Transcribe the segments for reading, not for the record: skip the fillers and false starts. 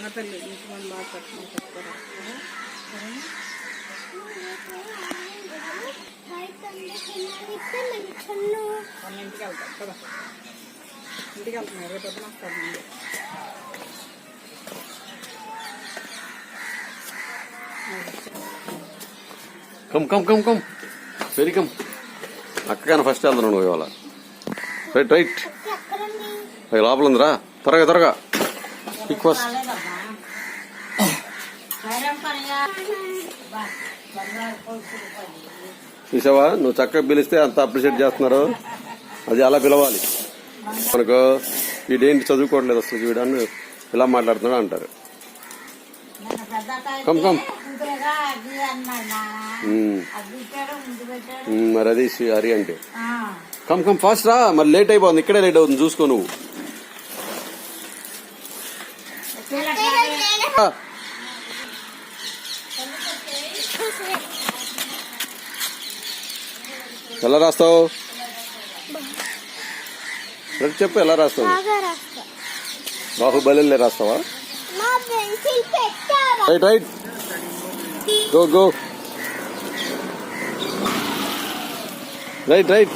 తల్లి ఇంటి మంది బాగా కట్టుకుని చెప్తారా ఇంటికి వెళ్తాం కదా ఇంటికి వెళ్తున్నాం రేపు పొద్దున వస్తాను ముందు కమ్ వెరీ కమ్ అక్కగానే ఫస్ట్ వెళ్తున్నావు నువ్వు ఇవాళ రైట్ రైట్ అది లోపల ఉందిరా త్వరగా పిక్ ఫస్ట్ చూసావా నువ్వు చక్కగా పిలిస్తే అంత అప్రిషియేట్ చేస్తున్నారు అది అలా పిలవాలి మనకు వీడేంటి చదువుకోవట్లేదు అసలు వీడని ఇలా మాట్లాడుతున్నాడు అంటారు కమ్ మరి అది హరి అంటే కమ్ ఫాస్ట్ రా మరి లేట్ అయిపోతుంది ఇక్కడే లేట్ అవుతుంది చూసుకో నువ్వు ఎలా రాస్తావు చెప్పు ఎలా రాస్తావు బాహుబలి రాస్తావా రైట్ రైట్ గో రైట్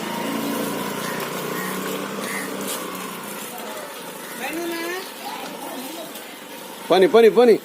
పని